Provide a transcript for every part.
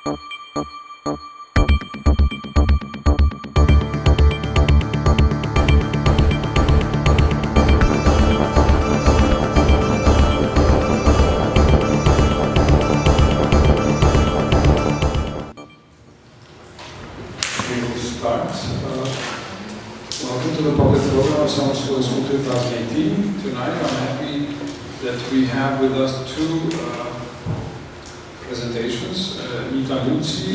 Welcome to the public program of Summer School 2018. Tonight I'm happy that we have with us two presentations. Nita Luci,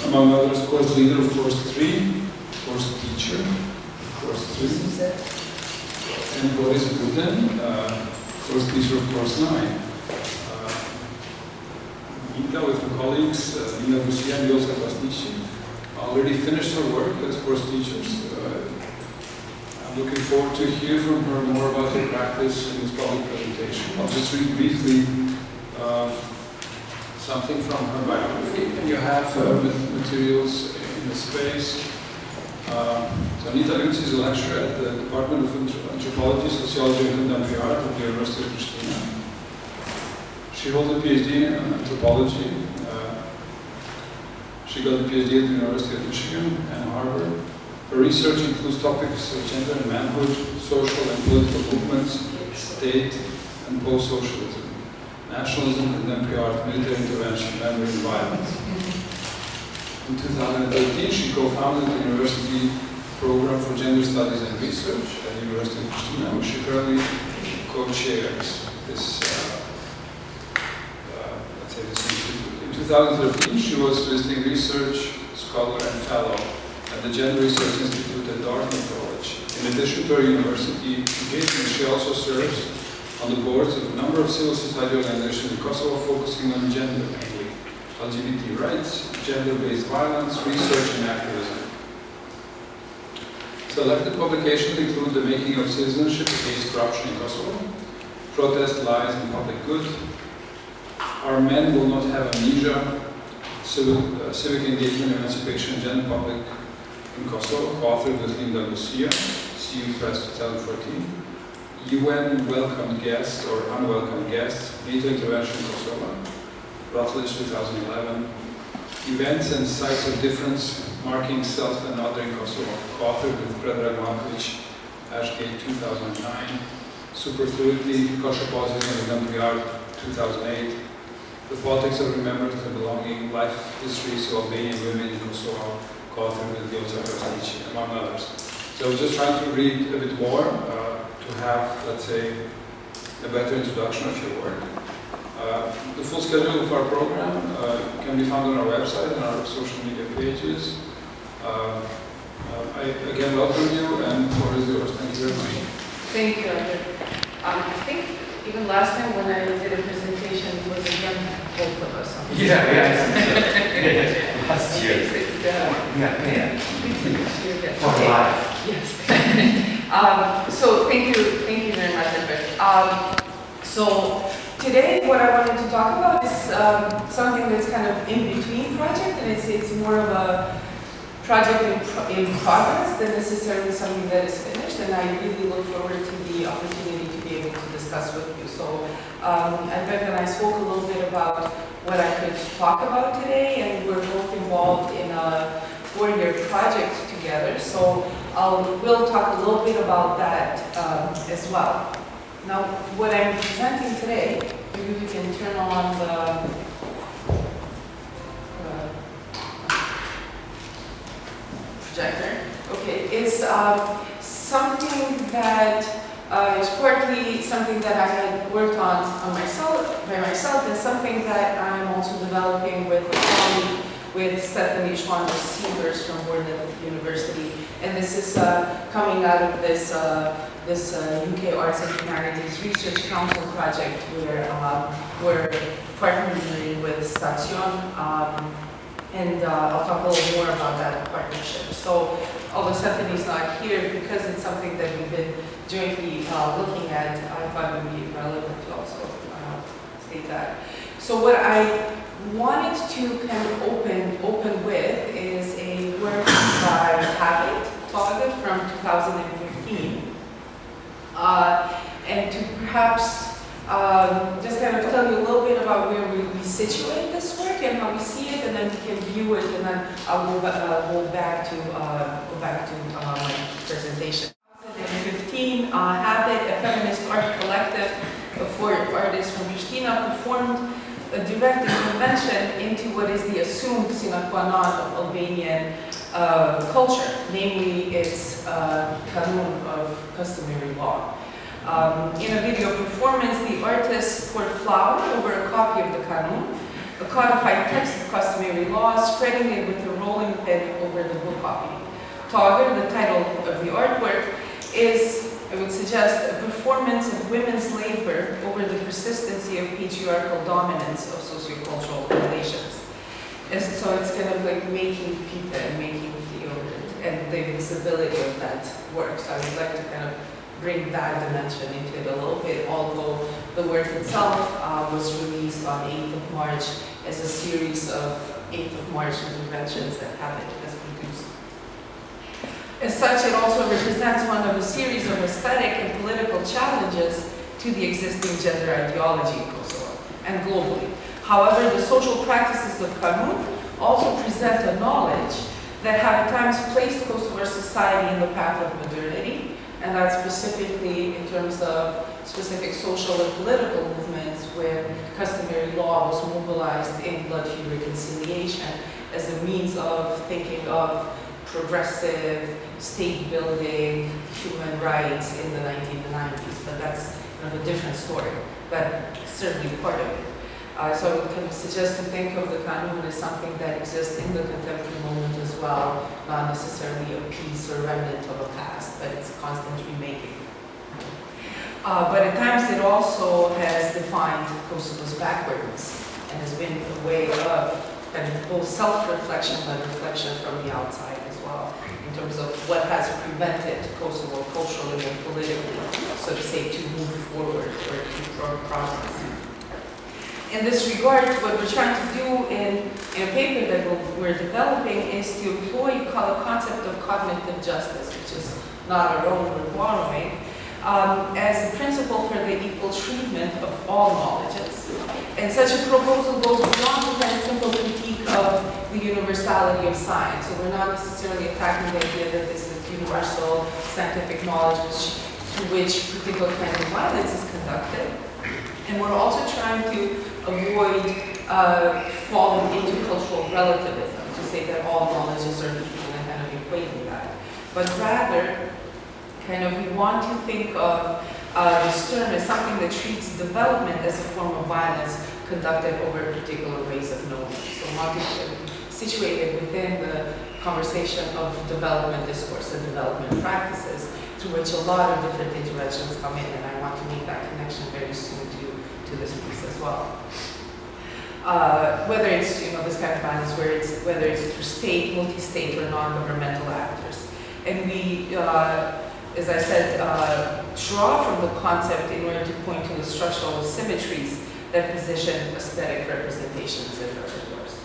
among others, course leader of course 3, course teacher of course 3, and Boris Budin, course teacher of course 9. Nita with her colleagues, Nita Luci and Josef Vasnici, already finished her work as course teachers. I'm looking forward to hear from her more about her practice in this public presentation. I'll just read briefly something from her biography, and you have materials in the space. So Nita Luci is a lecturer at the Department of Anthropology, Sociology, and Contemporary Art at the University of Pristina. She holds a PhD in anthropology. She got a PhD at the University of Michigan and Harvard. Her research includes topics of gender and manhood, social and political movements, state and post-socialism, nationalism, contemporary art, military intervention, memory, and violence. In 2013, she co-founded the University Program for Gender Studies and Research at the University of Pristina, where she currently co-chairs this institute. In 2013, she was visiting research scholar and fellow at the Gender Research Institute at Dartmouth College. In addition to her university engagement, she also serves on the boards of a number of civil society organizations in Kosovo, focusing on gender mainly, LGBT rights, gender-based violence, research, and activism. Selected publications include The Making of Citizenship Against Corruption in Kosovo, Protest, Lies, and Public Good, Our Men Will Not Have Amnesia, Civic Engagement, Emancipation, and Gender Public in Kosovo, co-authored with Nita Luci, CU Press 2014, UN Welcomed Guest or Unwelcome Guest, NATO Intervention in Kosovo, Routledge 2011, Events and Sites of Difference, Marking Self and Other in Kosovo, co-authored with Predrag Markovic, Ashgate 2009, Superfluidity, Kosovo and Contemporary Art 2008, The Politics of Remembrance and Belonging, Life Histories of Albanian Women in Kosovo, co-authored with Josef Vasnici, among others. So I was just trying to read a bit more to have, let's say, a better introduction of your work. The full schedule of our program can be found on our website and our social media pages. I again welcome you, and the floor is yours. Thank you very much. Thank you, Arthur. I think even last time when I did a presentation, it was again both of us. Yeah. Last year. Yeah. Okay. Yes. So thank you very much, Albert. So today, what I wanted to talk about is something that's kind of in between project, and it's more of a project in progress than necessarily something that is finished. And I really look forward to the opportunity to be able to discuss with you. So Albert and I spoke a little bit about what I could talk about today, and we're both involved in a 4-year project together. So we'll talk a little bit about that as well. Now, what I'm presenting today, maybe we can turn on the projector. Okay, is something that is partly something that I had worked on by myself, and something that I'm also developing with a colleague, with Stephanie Schwander-Sievers from Borden University. And this is coming out of this UK Arts and Humanities Research Council project where we're partnering with Stacion. And I'll talk a little more about that partnership. So, although Stephanie's not here, because it's something that we've been jointly looking at, I thought it would be relevant to also state that. So what I wanted to kind of open with is a work by Haveit from 2015. And to perhaps just kind of tell you a little bit about where we situate this work and how we see it, and then we can view it, and then I'll go back to my presentation. 2015, Haveit, a feminist art collective for artists from Pristina, performed a direct intervention into what is the assumed sine-qua-non of Albanian culture, namely its Kanun of customary law. In a video performance, the artist poured flour over a copy of the Kanun, a codified text of customary law, spreading it with a rolling pin over the book copy. Togger, the title of the artwork, is, I would suggest, a performance of women's labor over the persistency of patriarchal dominance of socio-cultural relations. And so it's kind of like making pita and making deodorant and the visibility of that work. So I would like to kind of bring that dimension into it a little bit, although the work itself was released on 8th of March as a series of 8th of March interventions that Haveit has produced. As such, it also represents one of a series of aesthetic and political challenges to the existing gender ideology in Kosovo and globally. However, the social practices of Kanun also present a knowledge that have at times placed Kosovar society in the path of modernity, and that's specifically in terms of specific social and political movements when customary law was mobilized in blood-feud reconciliation as a means of thinking of progressive state building, human rights in the 1990s, but that's kind of a different story, but certainly part of it. So I would kind of suggest to think of the Kanun as something that exists in the contemporary moment as well, not necessarily a piece or remnant of a past, but it's constant remaking. But at times it also has defined Kosovo's backwardness and has been a way of kind of both self-reflection but reflection from the outside as well, in terms of what has prevented Kosovo culturally and politically, so to say, to move forward or to progress. In this regard, what we're trying to do in a paper that we're developing is to employ the concept of cognitive justice, which is not our own, we're borrowing, as a principle for the equal treatment of all knowledges. And such a proposal goes beyond the kind of simple critique of the universality of science. So we're not necessarily attacking the idea that this is universal scientific knowledge through which particular kind of violence is conducted. And we're also trying to avoid falling into cultural relativism, to say that all knowledges are equal and kind of equating that. But rather, kind of we want to think of this term as something that treats development as a form of violence conducted over particular ways of knowing. So not situated within the conversation of development discourse and development practices, through which a lot of different interventions come in, and I want to make that connection very soon to this piece as well. Whether it's this kind of violence, whether it's through state, multi-state, or non-governmental actors, and we, as I said, draw from the concept in order to point to the structural asymmetries that position aesthetic representations in repertoires.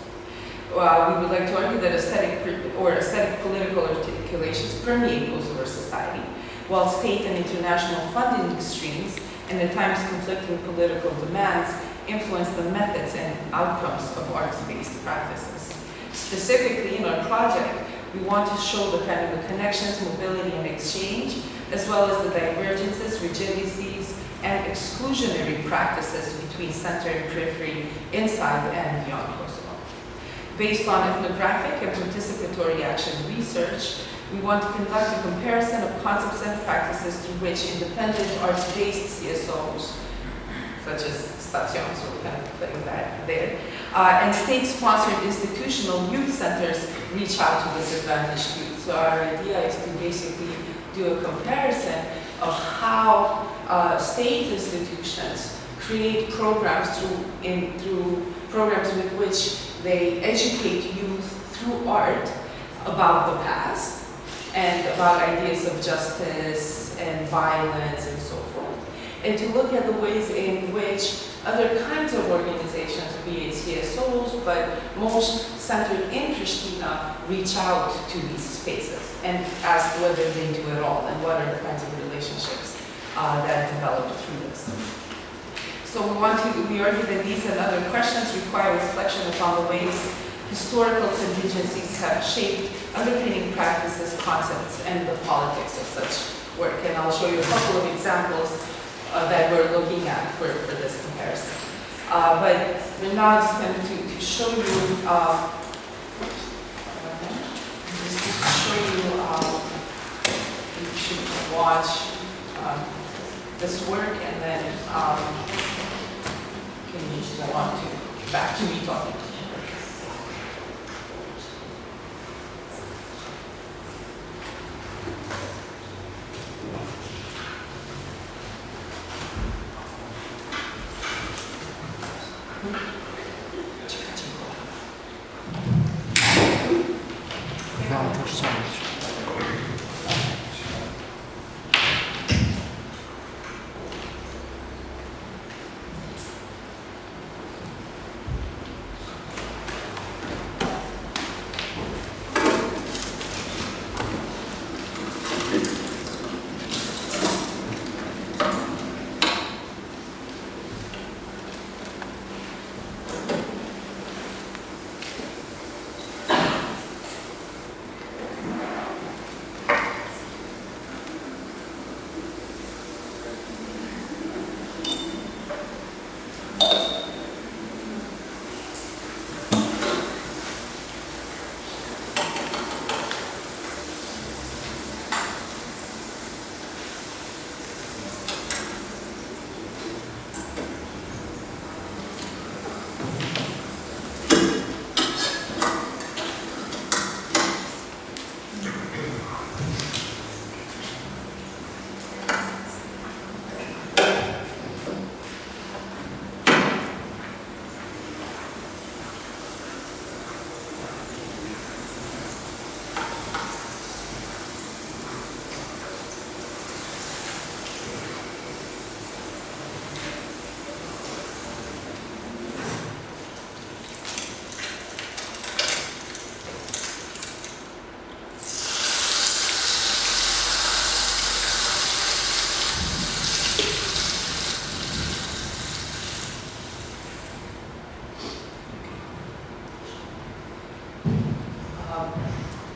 We would like to argue that aesthetic political articulations permeate Kosovar society, while state and international funding streams and at times conflicting political demands influence the methods and outcomes of arts-based practices. Specifically, in our project, we want to show the kind of the connections, mobility, and exchange, as well as the divergences, rigidities, and exclusionary practices between center and periphery, inside and beyond Kosovo. Based on ethnographic and participatory action research, we want to conduct a comparison of concepts and practices through which independent arts-based CSOs, such as Stacion, so we're kind of putting that there, and state-sponsored institutional youth centers reach out to disadvantaged youth. So our idea is to basically do a comparison of how state institutions create programs through programs with which they educate youth through art about the past and about ideas of justice and violence and so forth, and to look at the ways in which other kinds of organizations, be it CSOs, but most centered in Pristina, reach out to these spaces and ask whether they do at all and what are the kinds of relationships that develop through this. So we argue that these and other questions require reflection upon the ways historical contingencies have shaped underpinning practices, concepts, and the politics of such work. And I'll show you a couple of examples that we're looking at for this comparison. But we're now just going to show you, you should watch this work, and then can you go on to back to me talking.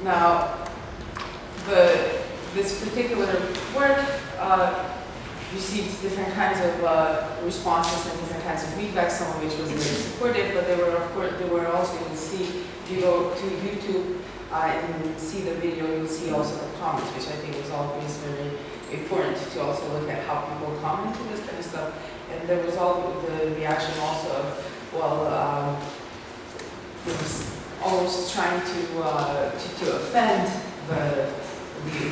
Now, this particular work received different kinds of responses and different kinds of feedback, some of which was very supportive, but there were also, you will see, if you go to YouTube and see the video, you'll see also the comments, which I think is always very important to also look at how people comment to this kind of stuff. And there was all the reaction also of, well, it was almost trying to offend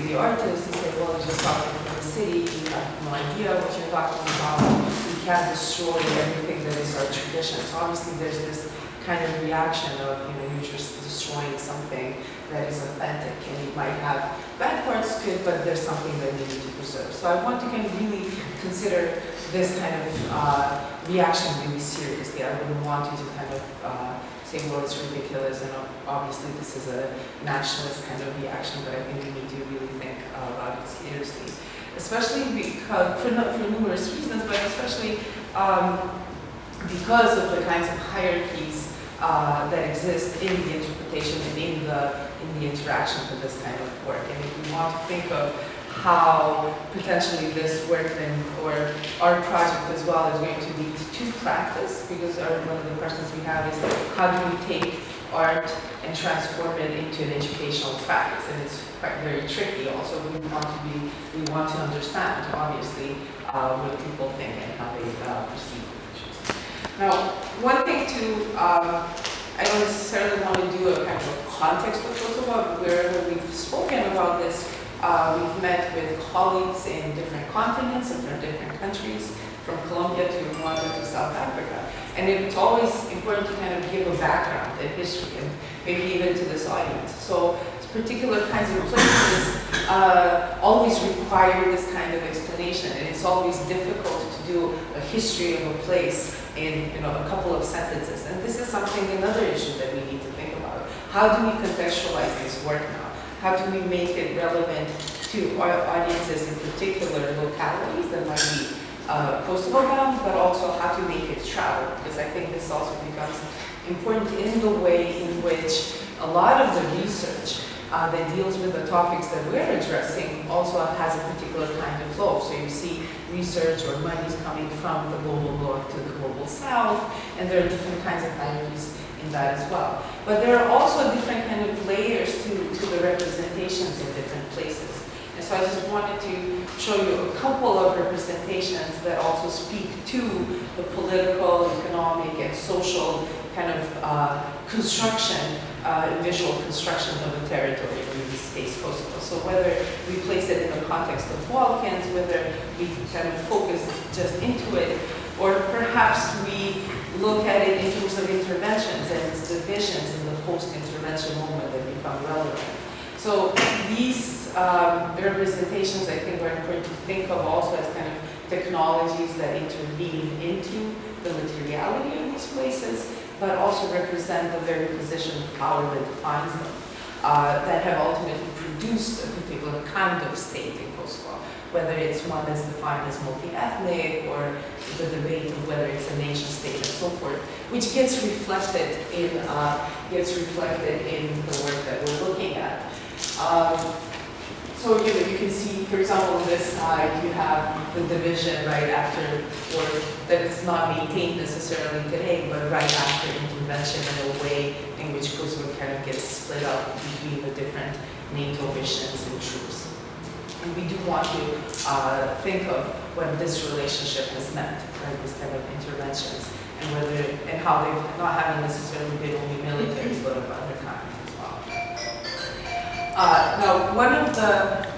the artist and say, well, you're just talking from the city, you have no idea what you're talking about, you can't destroy everything that is our tradition. So obviously there's this kind of reaction of, you're just destroying something that is authentic, and it might have bad parts to it, but there's something that we need to preserve. So I want to kind of really consider this kind of reaction really seriously. I wouldn't want you to kind of say, well, it's ridiculous, and obviously this is a nationalist kind of reaction, but I think we need to really think about it seriously. Especially because, for numerous reasons, but especially because of the kinds of hierarchies that exist in the interpretation and in the interaction with this kind of work. And if we want to think of how potentially this work then, or our project as well, is going to lead to practice, because one of the questions we have is how do we take art and transform it into an educational practice? And it's quite very tricky. Also, we want to understand, obviously, what people think and how they perceive issues. Now, one thing I don't necessarily want to do a kind of context of Kosovo, but wherever we've spoken about this, we've met with colleagues in different continents and from different countries, from Colombia to Rwanda to South Africa. And it's always important to kind of give a background and history, and maybe even to this audience. So particular kinds of places always require this kind of explanation, and it's always difficult to do a history of a place in a couple of sentences. And this is another issue that we need to think about. How do we contextualize this work now? How do we make it relevant to our audiences, in particular localities that might be Kosovo bound, but also how to make it travel, because I think this also becomes important in the way in which a lot of the research that deals with the topics that we're addressing also has a particular kind of flow. So you see research or monies coming from the global north to the global south, and there are different kinds of boundaries in that as well. But there are also different kind of layers to the representations in different places. And so I just wanted to show you a couple of representations that also speak to the political, economic, and social kind of construction, visual construction of a territory, in this case Kosovo. So whether we place it in the context of Balkans, whether we kind of focus just into it, or perhaps we look at it in terms of interventions and its divisions in the post-intervention moment that become relevant. So these representations, I think, are important to think of also as kind of technologies that intervene into the materiality of these places, but also represent the very position of power that defines them, that have ultimately produced a particular kind of state in Kosovo, whether it's one that's defined as multi-ethnic or the debate of whether it's a nation state and so forth, which gets reflected in the work that we're looking at. So you can see, for example, on this side, you have the division right after, or that is not maintained necessarily today, but right after intervention in a way in which Kosovo kind of gets split up between the different NATO missions and troops. And we do want to think of what this relationship has meant, right, this kind of interventions, and how they've not having necessarily been only military, but of other kinds as well. Now,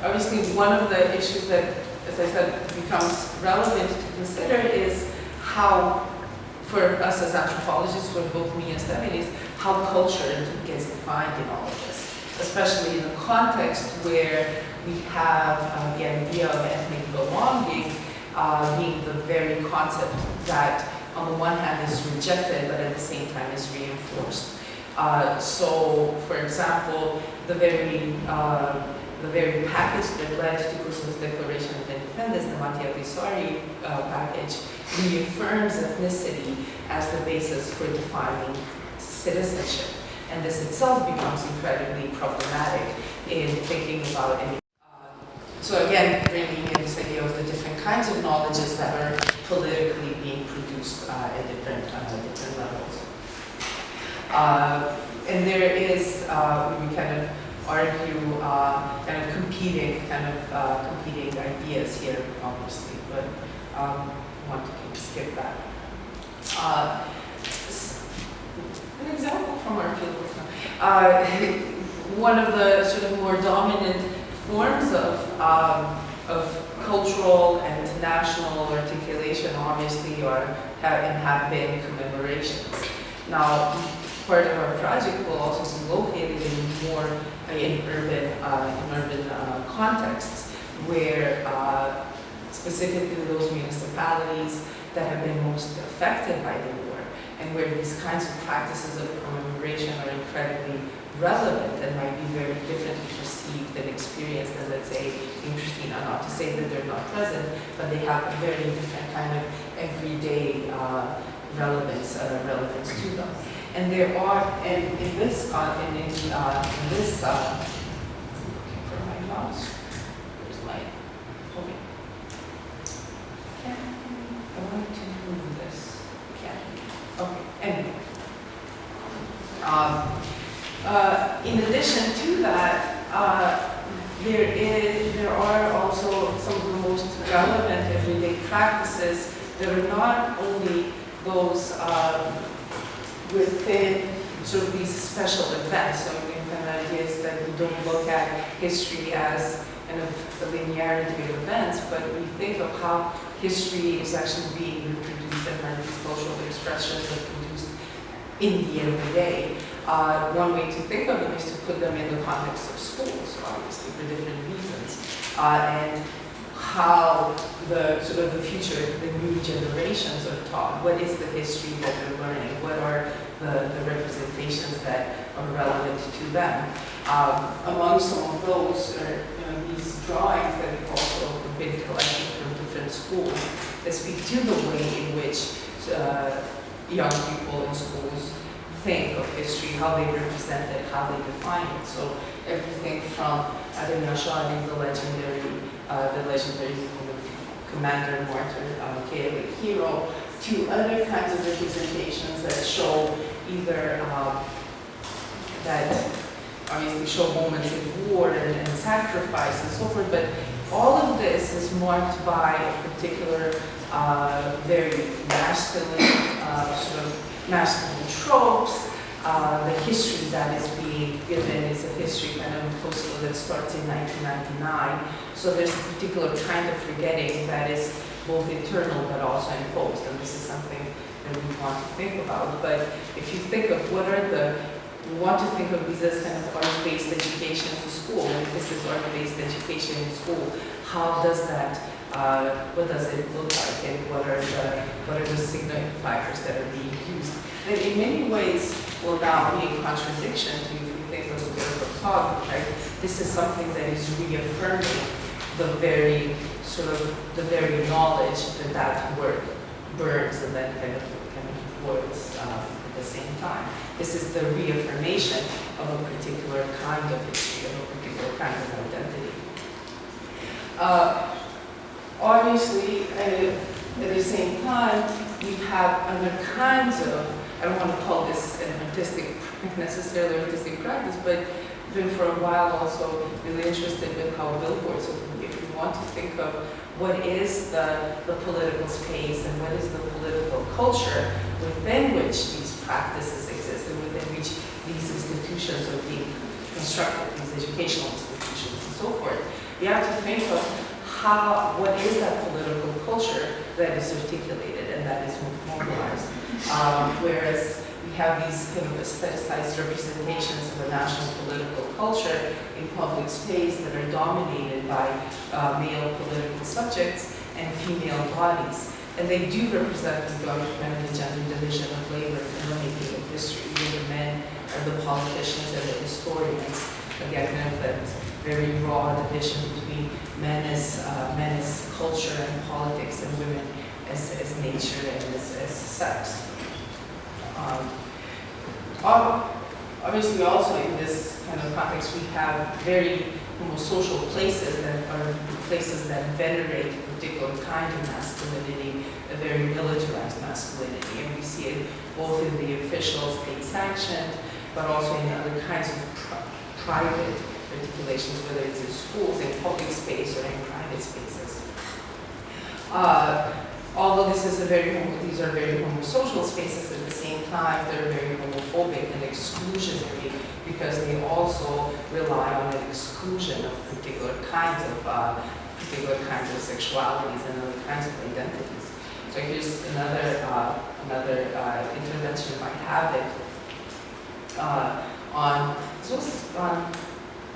obviously one of the issues that, as I said, becomes relevant to consider is how, for us as anthropologists, for both me and Stephanie, how culture gets defined in all of this, especially in a context where we have the idea of ethnic belonging being the very concept that, on the one hand, is rejected, but at the same time is reinforced. So, for example, the very package that led to Kosovo's Declaration of Independence, the Mattia-Pisari package, reaffirms ethnicity as the basis for defining citizenship. And this itself becomes incredibly problematic in thinking about any. So again, bringing in this idea of the different kinds of knowledges that are politically being produced at different levels. And there is, we kind of argue, kind of competing ideas here, obviously, but I want to skip that. An example from our field, one of the sort of more dominant forms of cultural and national articulation, obviously, have been commemorations. Now, part of our project will also be located in more in urban contexts, where specifically those municipalities that have been most affected by the war, and where these kinds of practices of commemoration are incredibly relevant and might be very differently perceived and experienced than, let's say, in Pristina. Not to say that they're not present, but they have a very different kind of everyday relevance to them. And there are, and in this, looking for my mouse. Where's my, I want to move this. Okay, anyway. In addition to that, there are also some of the most relevant everyday practices that are not only those within sort of these special events. So the kind of idea is that we don't look at history as kind of the linearity of events, but we think of how history is actually being reproduced and how these cultural expressions are produced in the everyday. One way to think of them is to put them in the context of schools, obviously, for different reasons. And how the sort of the future, the new generations are taught. What is the history that they're learning? What are the representations that are relevant to them? Among some of those are these drawings that we've also been collecting from different schools that speak to the way in which young people in schools think of history, how they represent it, how they define it. So everything from Adem the legendary commander, martyr, Gaelic hero, to other kinds of representations that show either that obviously show moments in war and sacrifice and so forth, but all of this is marked by a particular very masculine, sort of masculine tropes. The history that is being given is a history kind of in Kosovo that starts in 1999. So there's a particular kind of forgetting that is both internal but also imposed, and this is something that we want to think about. But if you think of we want to think of these as kind of art-based education in school, and if this is art-based education in school, how does that, what does it look like, and what are the signifiers that are being used? And in many ways will now be in contradiction to, if you think of the photography, right? This is something that is reaffirming the very the very knowledge that work burns and then kind of voids at the same time. This is the reaffirmation of a particular kind of history, of a particular kind of identity. Obviously, at the same time, we have other kinds of, I don't want to call this an necessarily artistic practice, but I've been for a while also really interested in how billboards, so if we want to think of what is the political space and what is the political culture within which these practices exist and within which these institutions are being constructed, these educational institutions and so forth, we have to think of what is that political culture that is articulated and that is mobilized. Whereas we have these kind of aestheticized representations of a national political culture in public space that are dominated by male political subjects and female bodies. And they do represent the documented gender division of labor in the making of history. The men are the politicians and the historians. Again, kind of that very raw division between men as culture and politics and women as nature and as sex. Obviously, also in this kind of context, we have very social places that are places that venerate a particular kind of masculinity, a very militarized masculinity, and we see it both in the official state-sanctioned, but also in other kinds of private articulations, whether it's in schools, in public space, or in private spaces. Although these are very homosocial spaces, at the same time they're very homophobic and exclusionary because they also rely on an exclusion of particular kinds of sexualities and other kinds of identities. So here's another intervention by Haveit on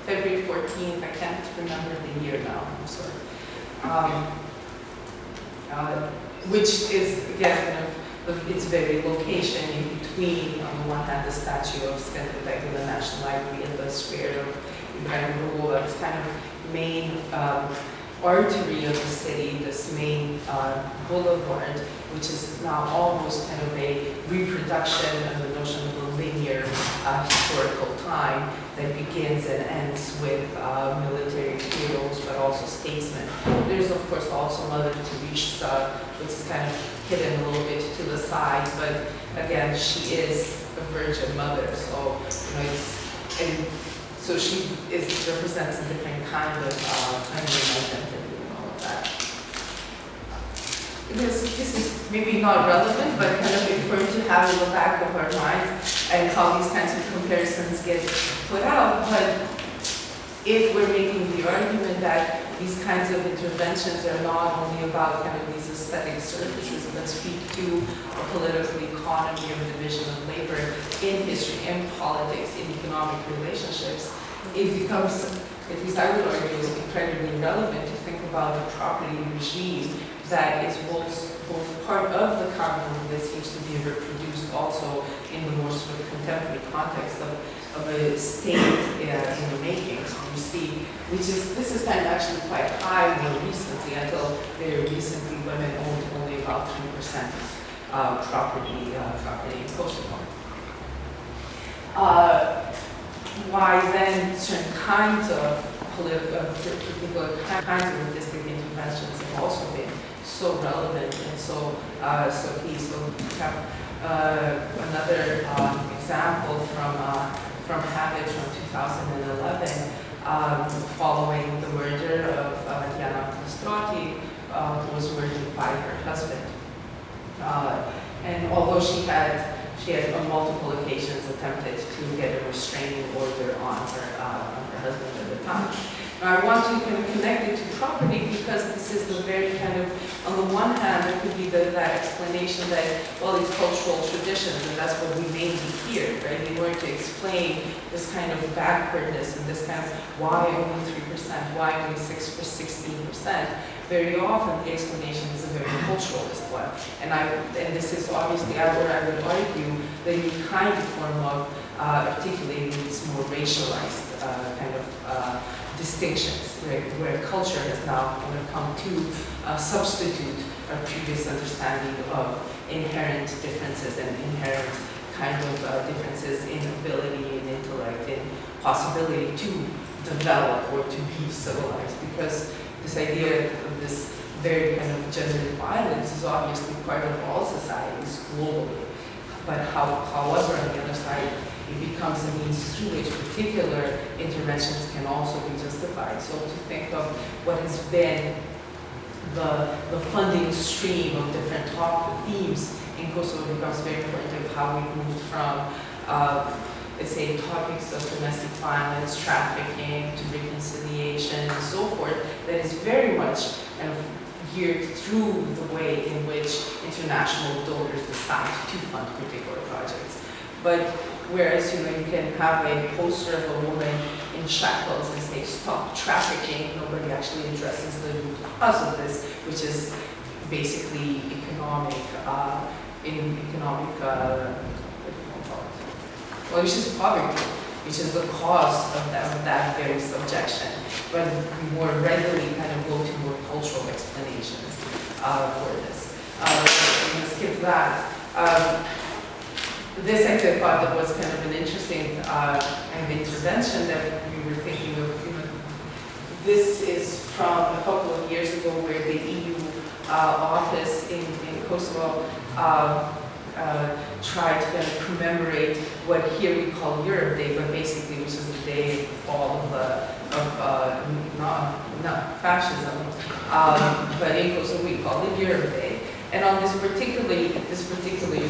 February 14th. I can't remember the year now. I'm sorry. Which is, again, kind of its very location in between, on the one hand, the statue of Skenderbeg in the National Library and the square of Ibrahim Rugova, this kind of main artery of the city, this main boulevard, which is now almost kind of a reproduction of the notion of a linear historical time that begins and ends with military heroes, but also statesmen. There's, of course, also Mother Teresa, which is kind of hidden a little bit to the side, but again, she is a virgin mother, so so she represents a different kind of identity and all of that. This is maybe not relevant, but kind of important to have in the back of our minds and how these kinds of comparisons get put out. But if we're making the argument that these kinds of interventions are not only about kind of these aesthetic services, but speak to a political economy or division of labor in history, in politics, in economic relationships, it becomes, at least I would argue, is incredibly relevant to think about the property regime that is both part of the Kanun that seems to be reproduced also in the more sort of contemporary context of a state in the making. So you see, this is kind of actually quite high more recently. Until very recently, women owned only about 3% property in Kosovo. Why then certain kinds of particular kinds of artistic interventions have also been so relevant and so key. So we have another example from Haveit from 2011, following the murder of Diana Kostrati, who was murdered by her husband. And although she had on multiple occasions attempted to get a restraining order on her husband at the time. Now I want to kind of connect it to property because this is the very kind of, on the one hand, there could be that explanation that, well, it's cultural traditions, and that's what we mainly hear, right? In order to explain this kind of backwardness and this kind of why only 3%, why only 16%, very often the explanation is a very culturalist one. And this is obviously where I would argue the new kind of form of articulating these more racialized kind of distinctions, right, where culture has now kind of come to substitute our previous understanding of inherent differences and inherent kind of differences in ability and intellect and possibility to develop or to be civilized. Because this idea of this very kind of gendered violence is obviously part of all societies globally. But however, on the other side, it becomes a means through which particular interventions can also be justified. So to think of what has been the funding stream of different themes in Kosovo becomes very important of how we moved from, let's say, topics of domestic violence, trafficking, to reconciliation, and so forth, that is very much kind of geared through the way in which international donors decide to fund particular projects. But whereas, you can have a poster of a woman in shackles and say, stop trafficking, nobody actually addresses the root cause of this, which is basically economic, which is poverty, which is the cause of that very subjection. But we more readily kind of go to more cultural explanations for this. I'm going to skip that. This I thought that was kind of an interesting kind of intervention that we were thinking of. This is from a couple of years ago where the EU office in Kosovo tried to kind of commemorate what here we call Europe Day, but basically which is the day of the fall of not fascism, but in Kosovo we call it Europe Day. And on this particular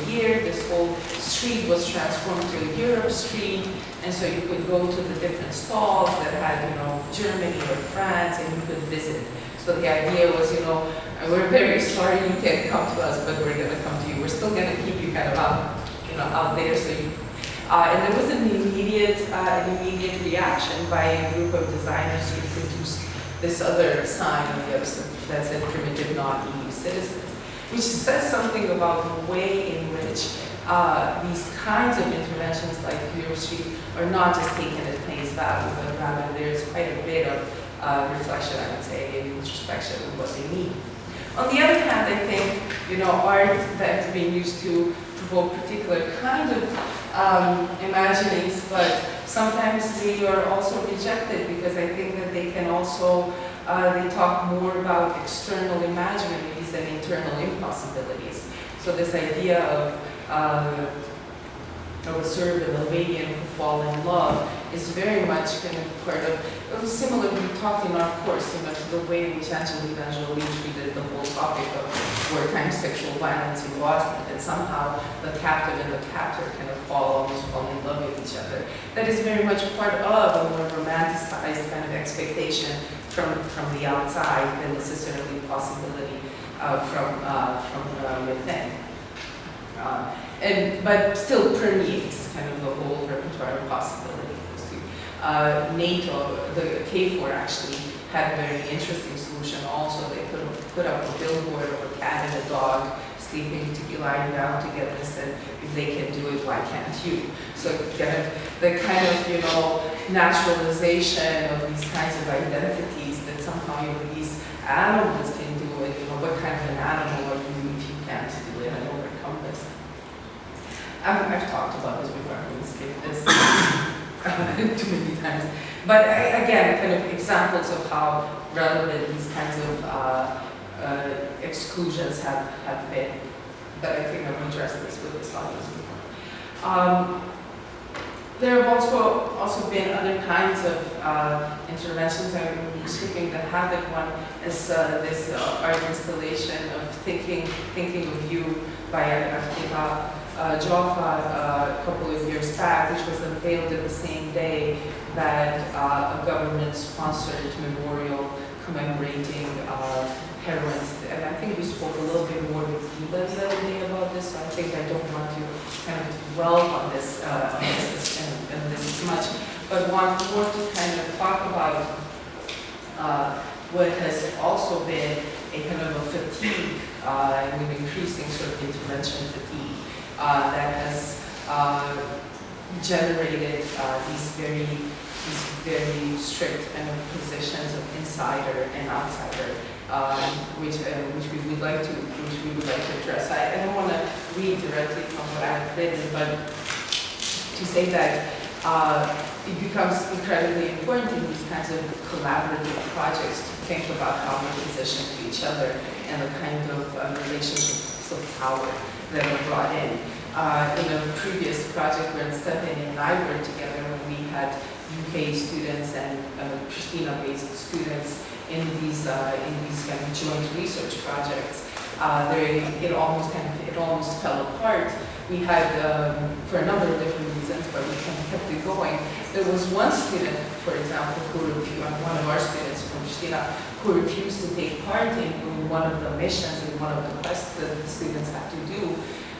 year, this whole street was transformed to a Europe street, and so you could go to the different stalls that had, Germany or France, and you could visit. So the idea was, we're very sorry you can't come to us, but we're going to come to you. We're still going to keep you kind of out there. So you, and there was an immediate reaction by a group of designers who produced this other sign on the other side that said primitive non-EU citizens, which says something about the way in which these kinds of interventions like Europe Street are not just taken at face value, but rather there's quite a bit of reflection, I would say, and introspection of what they mean. On the other hand, I think, art that's being used to provoke particular kind of imaginings, but sometimes they are also rejected because I think that they can also, they talk more about external imaginaries than internal impossibilities. So this idea of a Serb and Albanian who fall in love is very much kind of part of, it was similar, we talked in our course, to the way in which Angelina Jolie treated the whole topic of wartime sexual violence in Bosnia, that somehow the captive and the captor kind of almost fall in love with each other. That is very much part of a more romanticized kind of expectation from the outside than necessarily possibility from within. But still permeates kind of the whole repertoire of possibilities. NATO, the KFOR actually had a very interesting solution also. They put up a billboard of a cat and a dog sleeping, lying down together, and said, if they can do it, why can't you? So kind of the kind of, you know, naturalization of these kinds of identities that somehow, you know, these animals can do it. You know, what kind of an animal are you if you can't do it and overcome this? I've talked about this before. I'm going to skip this too many times. But again, kind of examples of how relevant these kinds of exclusions have been. But I think I've addressed this with this audience before. There have also been other kinds of interventions. I'm skipping the Haveit one as this art installation of thinking of you by Akira Joffa a couple of years back, which was unveiled at the same day that a government-sponsored memorial commemorating heroines. And I think we spoke a little bit more with Eva the other day about this, so I think I don't want to kind of dwell on this and this much, but want more to kind of talk about what has also been a kind of a fatigue, and an increasing sort of intervention fatigue that has generated these very strict kind of positions of insider and outsider, which we would like to address. I don't want to read directly from what I've written, but to say that it becomes incredibly important in these kinds of collaborative projects to think about how we're positioned to each other and the kind of relationships of power that are brought in. In a previous project where Stephanie and I were together, when we had UK students and Pristina-based students in these kind of joint research projects, it almost fell apart. We had, for a number of different reasons, but we kind of kept it going. There was one student, for example, one of our students from Pristina, who refused to take part in one of the missions, in one of the quests that the students had to do,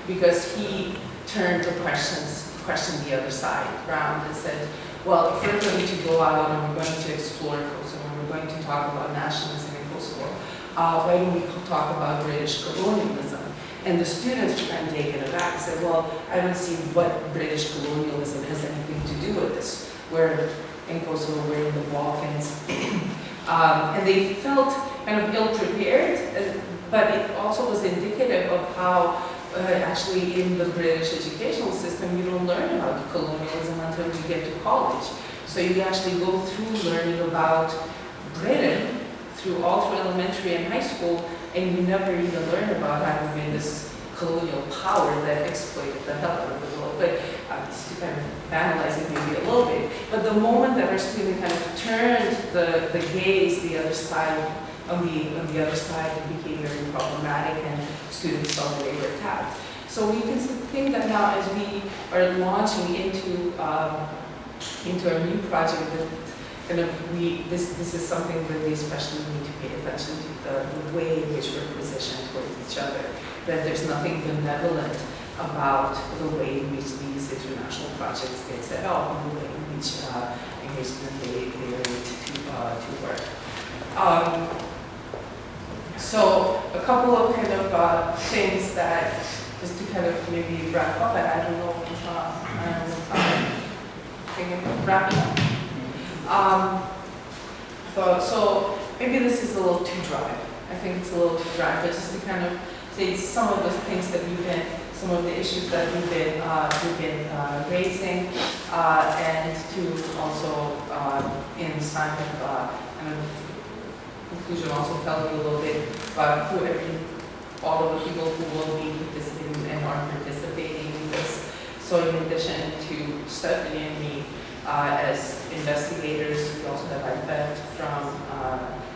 because he turned to question the other side around and said, well, if we're going to go out and we're going to explore Kosovo, and we're going to talk about nationalism in Kosovo, why don't we talk about British colonialism? And the students were kind of taken aback and said, well, I don't see what British colonialism has anything to do with this. We're in Kosovo, we're in the Balkans. And they felt kind of ill-prepared, but it also was indicative of how actually in the British educational system, you don't learn about colonialism until you get to college. So you actually go through learning about Britain all through elementary and high school, and you never even learn about having been this colonial power that exploited the hell out of the world. But just to kind of analyze it maybe a little bit. But the moment that our student kind of turned the gaze the other side, on the other side, it became very problematic, and students felt that they were attacked. So we can think that now, as we are launching into our new project, that kind of this is something that we especially need to pay attention to, the way in which we're positioned towards each other. That there's nothing benevolent about the way in which these international projects get set up, and the way in which they are to work. So a couple of kind of things that, just to kind of maybe wrap up, and I don't know if wrapping up. So maybe this is a little too dry. I think it's a little too dry, but just to kind of say some of the things that some of the issues that we've been raising, and to also in sign of kind of conclusion also tell you a little bit about all of the people who will be participating and are participating in this. So in addition to Stephanie and me as investigators, we also have Haveit from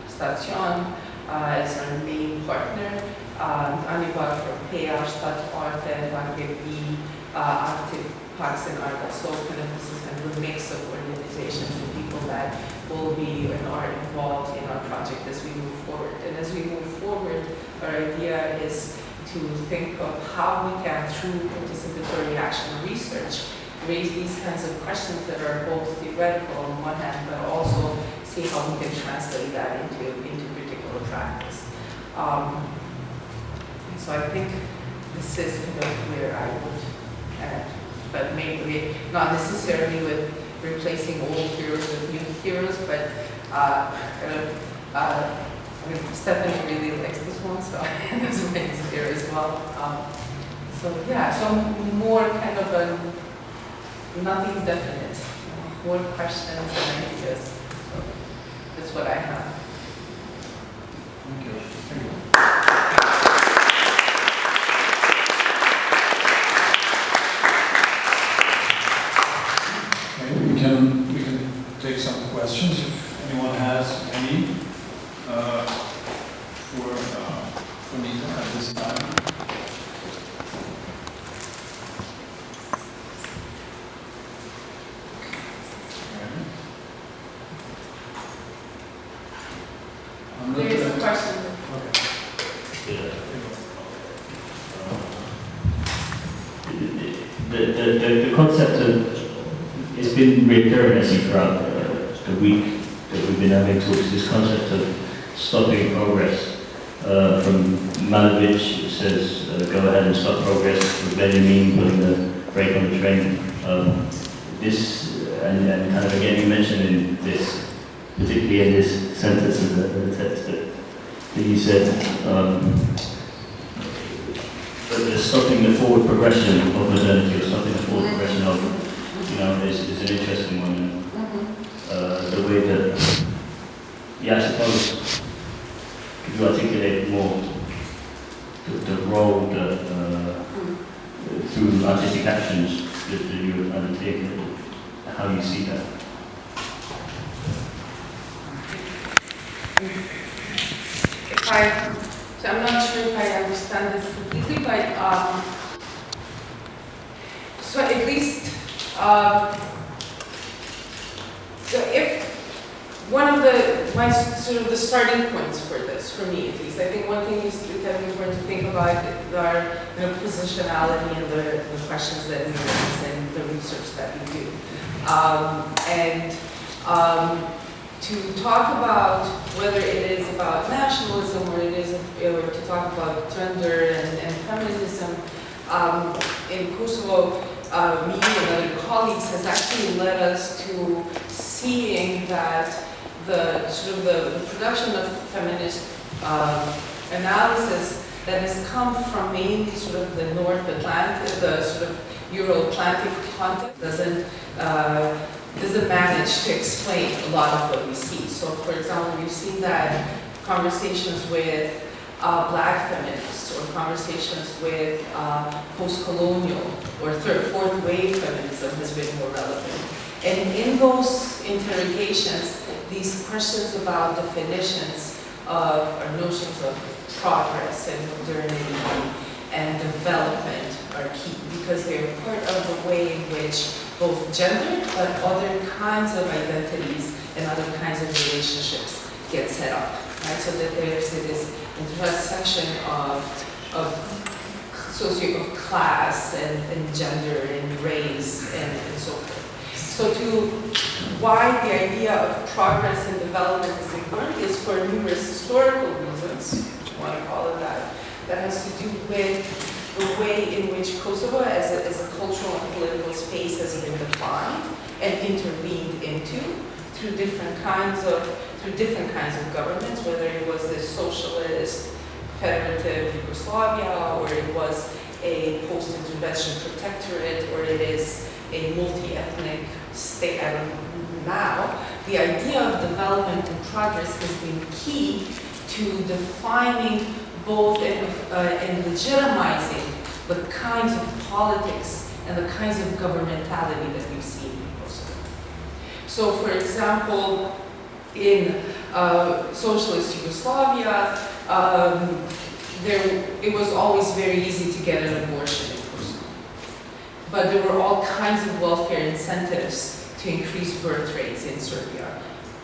Stacion as our main partner, Anibal from PA, Stadtarte, Bangebi, Active Parks and Art. So kind of this is kind of a mix of organizations and people that will be and are involved in our project as we move forward. And as we move forward, our idea is to think of how we can, through participatory action research raise these kinds of questions that are both theoretical on one hand, but also see how we can translate that into particular practice. So I think this is kind of where I would add, but maybe not necessarily with replacing old heroes with new heroes, but I mean, Stephanie really likes this one, so that's why it's here as well. So yeah, so more kind of nothing definite, more questions and ideas. So that's what I have. Thank you. Thank you. We can take some questions if anyone has any for Nita at this time. There is a question. The concept of, it's been recurring, I see, throughout the week that we've been having talks, this concept of stopping progress. From Malevich, it says, go ahead and stop progress. With Benjamin putting the brake on the train. This, and kind of again, you mentioned in this, particularly in this sentence in the text that you said, that stopping the forward progression of modernity, or stopping the forward progression of, is an interesting one. The way that, yeah, I suppose, could you articulate more the role that through artistic actions that you undertake, how you see that? So I'm not sure if I understand this completely, but so at least, so if one of my sort of the starting points for this, for me at least, I think one thing is that we're going to think about our positionality and the questions that we raise and the research that we do, to talk about whether it is about nationalism or to talk about gender and feminism in Kosovo, me and other colleagues has actually led us to seeing that the sort of the production of feminist analysis that has come from mainly sort of the North Atlantic, the sort of Euro-Atlantic context doesn't manage to explain a lot of what we see. So, for example, we've seen that conversations with Black feminists or conversations with post-colonial or fourth wave feminism has been more relevant. And in those interrogations, these questions about definitions of or notions of progress and modernity and development are key because they're part of the way in which both gender but other kinds of identities and other kinds of relationships get set up, right? So that there's this intersection of class and gender and race and so forth. So why the idea of progress and development is important is for numerous historical reasons, if you want to call it that has to do with the way in which Kosovo as a cultural and political space has been defined and intervened into through different kinds of governments, whether it was the socialist federative Yugoslavia, or it was a post-intervention protectorate, or it is a multi-ethnic state. Now, the idea of development and progress has been key to defining both and legitimizing the kinds of politics and the kinds of governmentality that we've seen in Kosovo. So, for example, in socialist Yugoslavia, it was always very easy to get an abortion in Kosovo. But there were all kinds of welfare incentives to increase birth rates in Serbia.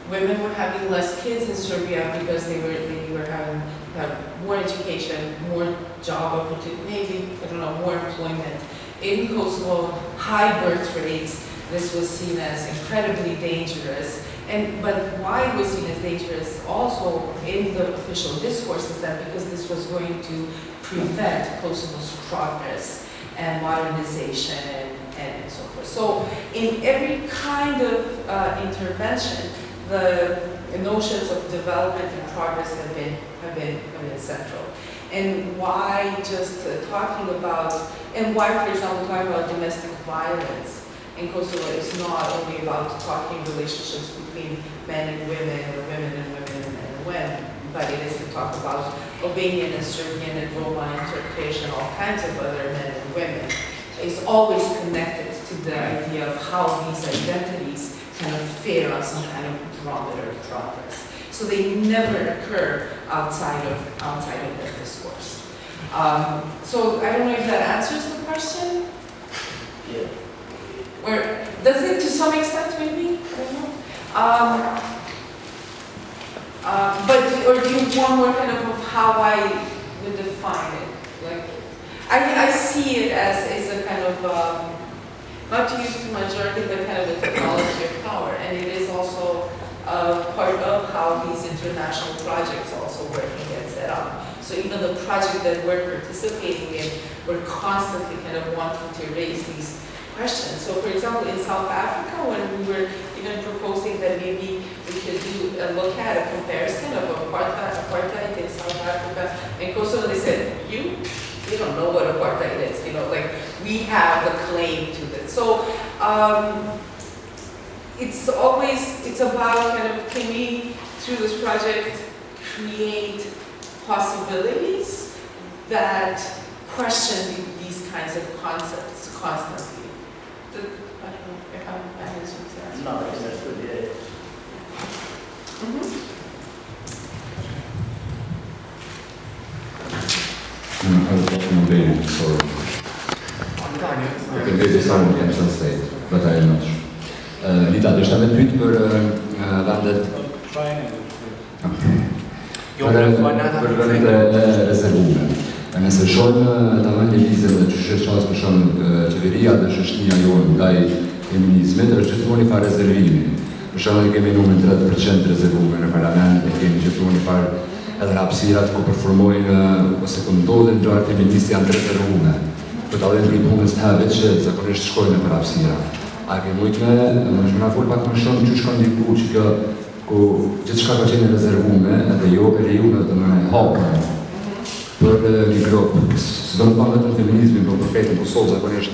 Women were having less kids in Serbia because they were having more education, more job opportunity, maybe, more employment. In Kosovo, high birth rates. This was seen as incredibly dangerous. But why it was seen as dangerous also in the official discourse is that because this was going to prevent Kosovo's progress and modernization and so forth. So in every kind of intervention, the notions of development and progress have been central. And why just talking about, and why, for example, talking about domestic violence in Kosovo is not only about talking relationships between men and women, or women and women and men and women, but it is to talk about Albanian and Serbian and Roma interpretation, all kinds of other men and women. It's always connected to the idea of how these identities kind of fare on some kind of barometer of progress. So they never occur outside of their discourse. So I don't know if that answers the question. Yeah. Or does it to some extent, maybe? I don't know. Or do you want more kind of how I would define it? Like, I see it as a kind of, not to use the majority, but kind of a technology of power. And it is also part of how these international projects also work and get set up. So even the project that we're participating in, we're constantly kind of wanting to raise these questions. So for example, in South Africa, when we were even proposing that maybe we could do a look at a comparison of apartheid in South Africa and Kosovo, they said, you don't know what apartheid is, like we have the claim to this. So it's about kind of, can we, through this project, create possibilities that question these kinds of concepts constantly. I don't know if I'm answering that. No, that's good, yeah. I was watching Albanian, so I can maybe someone can translate, but I am not sure. Nita, do shta me pyet për vendet për vendet e rezervume. Nëse shohim ta vendin lizeve që shëshqas për shumë qeveria dhe shëshnia jonë ndaj feminizmit, është gjithmonë një farë rezervimi. Për shumë kemi numrin 30% rezervume në parlament, e kemi gjithmonë një farë edhe hapësirat ku performojnë ose ku ndodhin gjëra feministë janë të rezervume. Për ta dhënë punës të Haveit që zakonisht shkojnë për hapësira. A ke mujtë me shmëna full pak më shumë që shkon diku që kjo ku gjithçka ka qenë rezervume edhe jo e lejume të më hapën për një grupë, së do në të vetëm feminizmin, për përfetin Kosovë zakonisht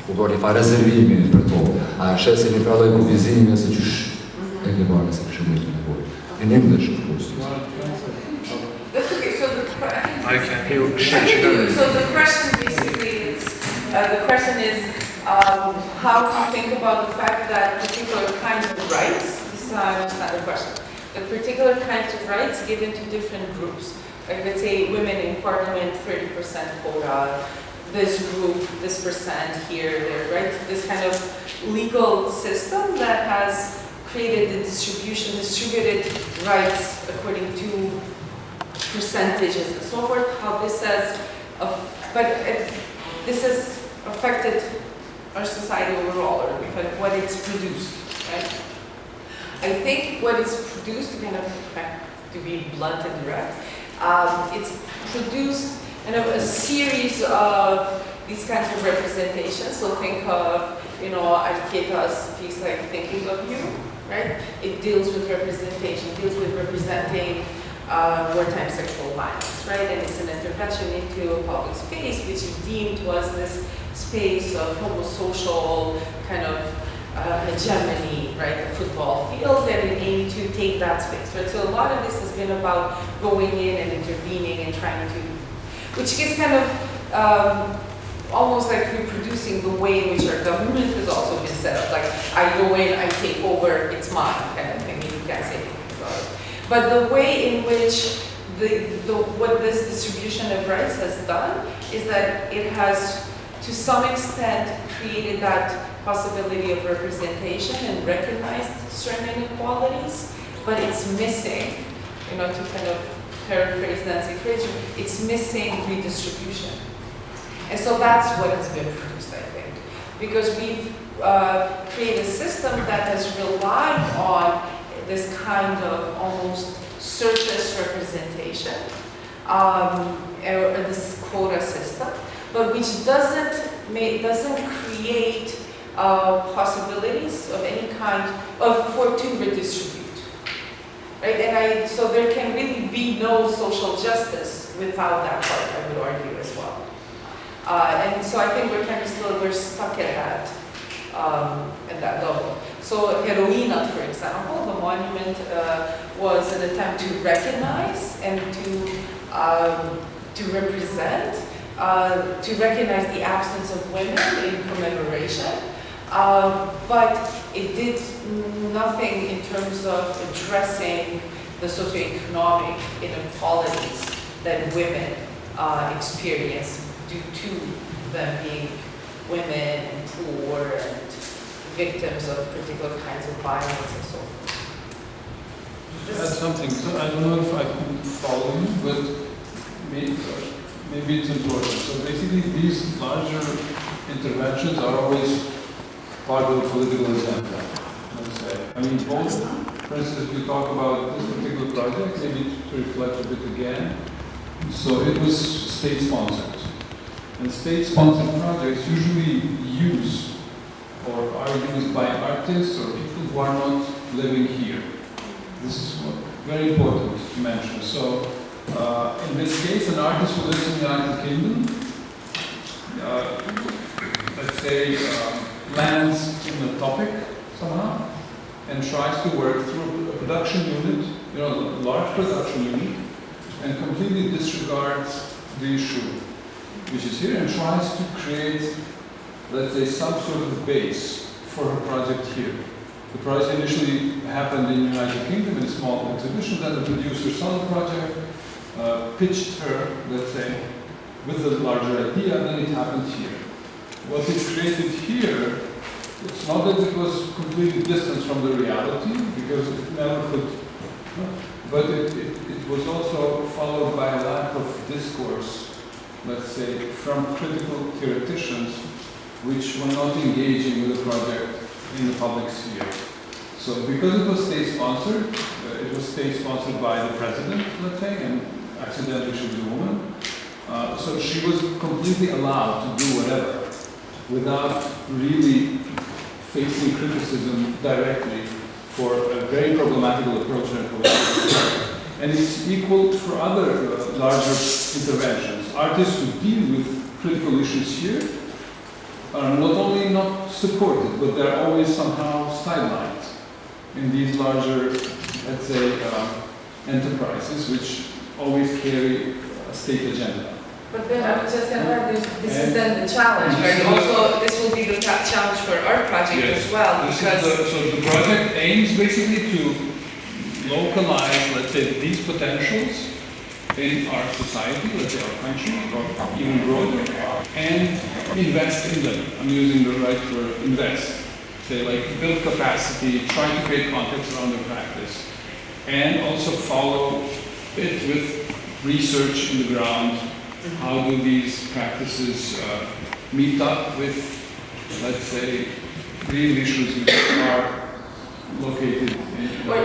u bërë një fa rezervimi për to. A shesi një fralloj kuvizimi se qysh e ke barë nëse kështë mujtë në bojë. E një më dhe shumë. That's okay, so Okay. so the question basically is, the question is how to think about the fact that particular kinds of rights, this is how I understand the question, the particular kinds of rights given to different groups. Like let's say women in parliament, 30% quota, this group, this percent here, there, right? This kind of legal system that has created the distributed rights according to percentages and so forth, how this has, this has affected our society overall, or kind of what it's produced, right? I think what it's produced, kind of, to be blunt and direct, it's produced kind of a series of these kinds of representations. So think of, Arketa's piece like Thinking of You, right? It deals with representation, deals with representing wartime sexual violence, right? And it's an intervention into a public space which it deemed was this space of homosocial kind of hegemony, right? A football field, and it aimed to take that space, right? So a lot of this has been about going in and intervening and trying to, which is kind of almost like reproducing the way in which our government has also been set up. Like, I go in, I take over, it's mine, kind of thing. You can't say anything about it. But the way in which what this distribution of rights has done is that it has, to some extent, created that possibility of representation and recognized certain inequalities, but it's missing, to kind of paraphrase Nancy Fraser, it's missing redistribution. And so that's what has been produced, I think. because we've created a system that has relied on this kind of almost surface representation, or this quota system, but which doesn't create possibilities of any kind to redistribute, right? And so there can really be no social justice without that part, I would argue as well. And so I think we're stuck at that level. So Heroina, for example, the monument was an attempt to recognize and to represent, to recognize the absence of women in commemoration, but it did nothing in terms of addressing the socioeconomic inequalities that women experience due to them being women and poor and victims of particular kinds of violence and so forth. That's something. So I don't know if I can follow you, but maybe it's important. So basically, these larger interventions are always part of the political agenda. Let's say. I mean, both. For instance, if we talk about this particular project, maybe to reflect a bit again. So it was state-sponsored. And state-sponsored projects usually use or are used by artists or people who are not living here. This is very important to mention. So in this case, an artist who lives in the United Kingdom, let's say, lands in a topic somehow and tries to work through a production unit, a large production unit, and completely disregards the issue which is here and tries to create, let's say, some sort of base for her project here. The project initially happened in the United Kingdom in a small exhibition, then the producer saw the project, pitched her, let's say, with the larger idea, and then it happened here. What it created here, it's not that it was completely distant from the reality, because it never could, but it was also followed by a lack of discourse, let's say, from critical theoreticians which were not engaging with the project in the public sphere. So because it was state-sponsored, by the president, let's say, and accidentally she was a woman, so she was completely allowed to do whatever without really facing criticism directly for a very problematical approach to politics. And it's equal for other larger interventions. Artists who deal with critical issues here are not only not supported, but they're always somehow sidelined in these larger, let's say, enterprises, which always carry a state agenda. But then I was just going to add, this is then the challenge, right? Also, this will be the challenge for our project as well, because... So the project aims basically to localize, let's say, these potentials in our society, let's say our country, or even broader, and invest in them. I'm using the right word, invest. Say, like, build capacity, try to create context around the practice, and also follow it with research in the ground. How do these practices meet up with, let's say, real issues which are located in... Or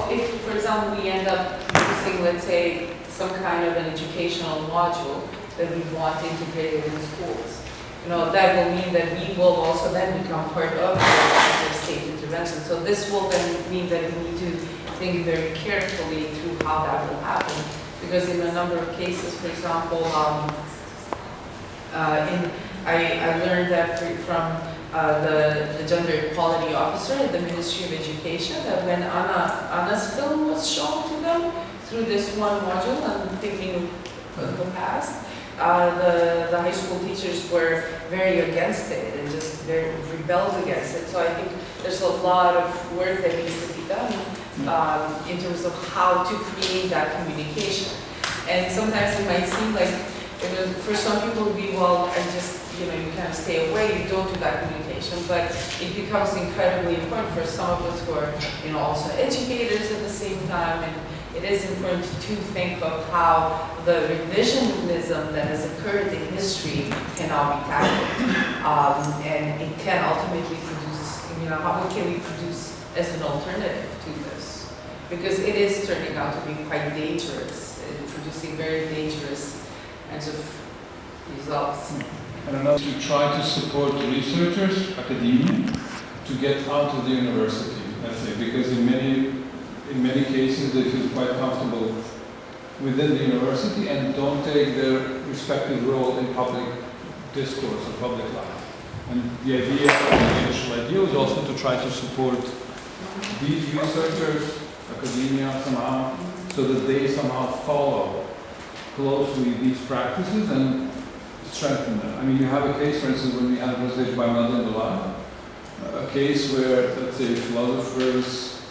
if, for example, we end up using, let's say, some kind of an educational module that we want integrated in schools. That will mean that we will also then become part of the state intervention. So this will then mean that we need to think very carefully through how that will happen. Because in a number of cases, for example, I learned that from the gender equality officer at the Ministry of Education, that when Anna's film was shown to them through this one module, I'm thinking of the past, the high school teachers were very against it and just very rebelled against it. So I think there's a lot of work that needs to be done in terms of how to create that communication. And sometimes it might seem like, for some people it will be, well, I just, you kind of stay away, you don't do that communication, but it becomes incredibly important for some of us who are, also educators at the same time, it is important to think of how the revisionism that has occurred in history can now be tackled. And it can ultimately produce, what can we produce as an alternative to this? Because it is turning out to be quite dangerous, producing very dangerous kinds of results. And another, to try to support researchers, academia, to get out of the university, let's say, because in many cases they feel quite comfortable within the university and don't take their respective role in public discourse or public life. And the idea, the initial idea was also to try to support these researchers, academia somehow, so that they somehow follow closely these practices and strengthen them. I mean, you have a case, for instance, when we had a presentation by Madeleine Delade, a case where, let's say, philosophers,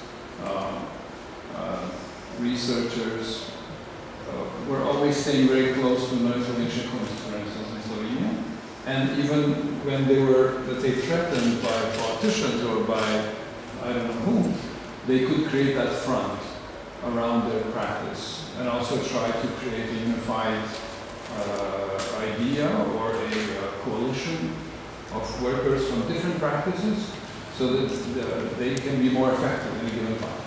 researchers were always staying very close to Nita Luci, for instance, in Slovenia. And even when they were, let's say, threatened by politicians or by, I don't know whom, they could create that front around their practice and also try to create a unified idea or a coalition of workers from different practices so that they can be more effective in a given time.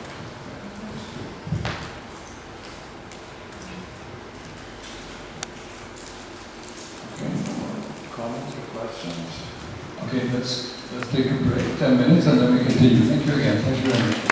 Okay, comments or questions? Okay, let's take a break, 10 minutes, and then we continue. Thank you again. Thank you very much.